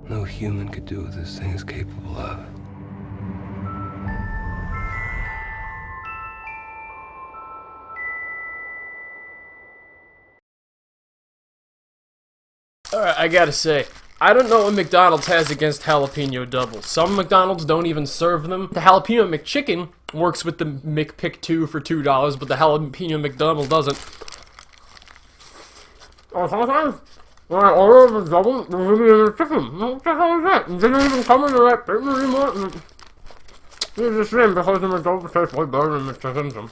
No human could do what this thing is capable of. Alright, I gotta say, I don't know what McDonald's has against jalapeno doubles. Some McDonald's don't even serve them. The jalapeno McChicken works with the McPick 2 for $2, but the jalapeno McDouble doesn't. Sometimes, when I order the double, there's even a chicken. What the hell is that? It didn't even come into that paper anymore. It's a shame because the McDouble tastes way better than the chicken. So,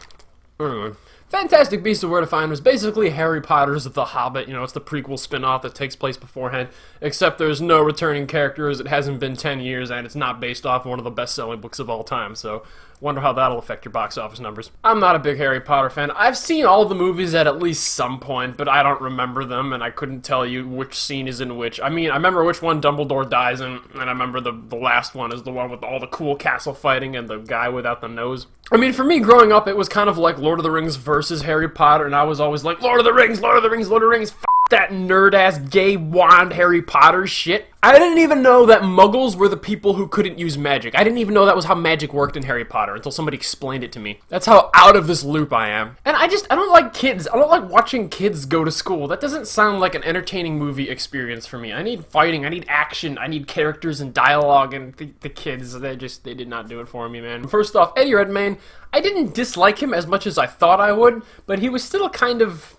anyway. Fantastic Beasts of Where to Find was basically Harry Potter's The Hobbit. You know, it's the prequel spin-off that takes place beforehand, except there's no returning characters, it hasn't been 10 years, and it's not based off one of the best-selling books of all time, so wonder how that'll affect your box office numbers. I'm not a big Harry Potter fan. I've seen all the movies at least some point, but I don't remember them, and I couldn't tell you which scene is in which. I mean, I remember which one Dumbledore dies in, and I remember the last one is the one with all the cool castle fighting and the guy without the nose. I mean, for me, growing up, it was kind of like Lord of the Rings versus Harry Potter, and I was always like, Lord of the Rings, Lord of the Rings, Lord of the Rings, f*** that nerd-ass gay wand Harry Potter shit. I didn't even know that muggles were the people who couldn't use magic. I didn't even know that was how magic worked in Harry Potter until somebody explained it to me. That's how out of this loop I am. And I don't like kids. I don't like watching kids go to school. That doesn't sound like an entertaining movie experience for me. I need fighting, I need action, I need characters and dialogue, and the kids, they did not do it for me, man. First off, Eddie Redmayne, I didn't dislike him as much as I thought I would, but he was still kind of,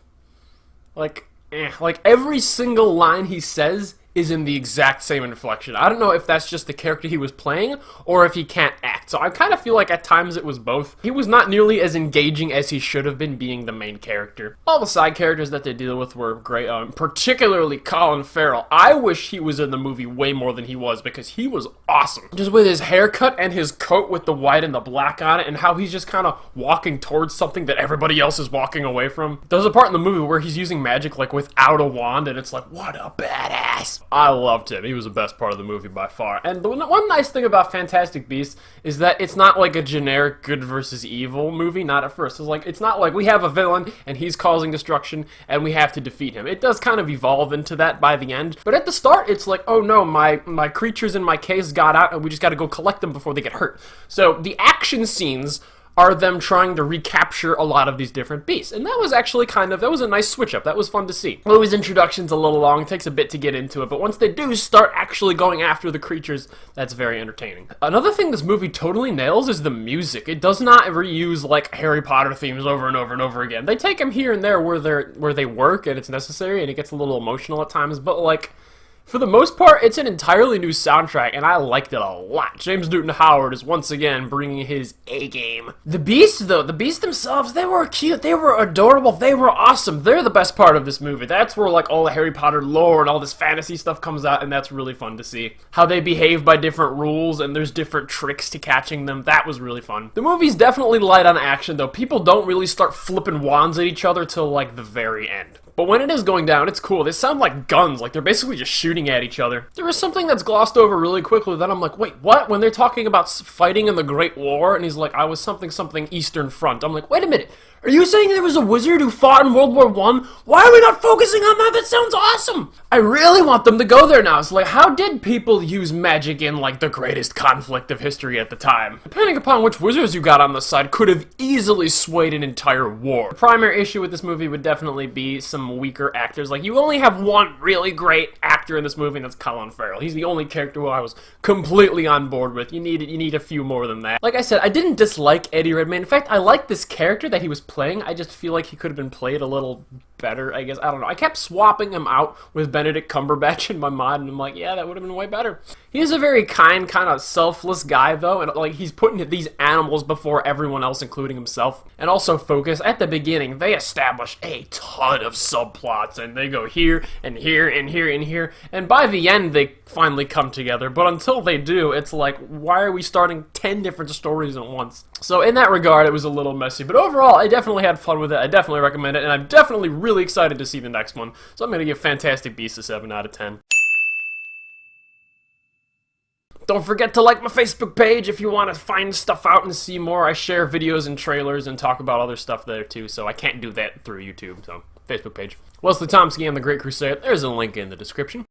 like every single line he says is in the exact same inflection. I don't know if that's just the character he was playing, or if he can't act. So I kind of feel like at times it was both. He was not nearly as engaging as he should have been being the main character. All the side characters that they deal with were great, particularly Colin Farrell. I wish he was in the movie way more than he was, because he was awesome. Just with his haircut and his coat with the white and the black on it, and how he's just kind of walking towards something that everybody else is walking away from. There's a part in the movie where he's using magic like without a wand, and it's like, what a badass. I loved him. He was the best part of the movie by far. And the one nice thing about Fantastic Beasts is that it's not like a generic good versus evil movie, not at first. It's not like we have a villain and he's causing destruction and we have to defeat him. It does kind of evolve into that by the end. But at the start, it's like, oh no, my creatures in my case got out and we just gotta go collect them before they get hurt. So the action scenes are them trying to recapture a lot of these different beasts. And that was actually that was a nice switch up. That was fun to see. Although his introduction's a little long, it takes a bit to get into it, but once they do start actually going after the creatures, that's very entertaining. Another thing this movie totally nails is the music. It does not reuse like Harry Potter themes over and over and over again. They take them here and there where they work and it's necessary, and it gets a little emotional at times, but like, for the most part, it's an entirely new soundtrack, and I liked it a lot. James Newton Howard is once again bringing his A-game. The Beasts, though, the Beasts themselves, they were cute, they were adorable, they were awesome. They're the best part of this movie. That's where, like, all the Harry Potter lore and all this fantasy stuff comes out, and that's really fun to see. How they behave by different rules, and there's different tricks to catching them. That was really fun. The movie's definitely light on action, though. People don't really start flipping wands at each other till, like, the very end. But when it is going down, it's cool. They sound like guns, like they're basically just shooting at each other. There is something that's glossed over really quickly that I'm like, wait, what? When they're talking about fighting in the Great War, and he's like, I was something Eastern Front. I'm like, wait a minute. Are you saying there was a wizard who fought in World War I? Why are we not focusing on that? That sounds awesome! I really want them to go there now. It's like, how did people use magic in, like, the greatest conflict of history at the time? Depending upon which wizards you got on the side, could have easily swayed an entire war. The primary issue with this movie would definitely be some weaker actors. Like, you only have one really great actor in this movie, and that's Colin Farrell. He's the only character who I was completely on board with. You need a few more than that. Like I said, I didn't dislike Eddie Redmayne. In fact, I liked this character that he was playing. I just feel like he could have been played a little better, I guess. I don't know. I kept swapping him out with Benedict Cumberbatch in my mind, and I'm like, yeah, that would have been way better. He is a very kind, kind of selfless guy, though, and like he's putting these animals before everyone else, including himself. And also focus, at the beginning, they establish a ton of subplots, and they go here, and here, and here, and here, and by the end, they finally come together. But until they do, it's like, why are we starting 10 different stories at once? So in that regard, it was a little messy, but overall, I definitely had fun with it. I definitely recommend it, and I'm definitely really excited to see the next one. So I'm going to give Fantastic Beasts a 7 out of 10. Don't forget to like my Facebook page if you want to find stuff out and see more. I share videos and trailers and talk about other stuff there too, so I can't do that through YouTube, so Facebook page. Wesley Tomsky and the Great Crusade. There's a link in the description.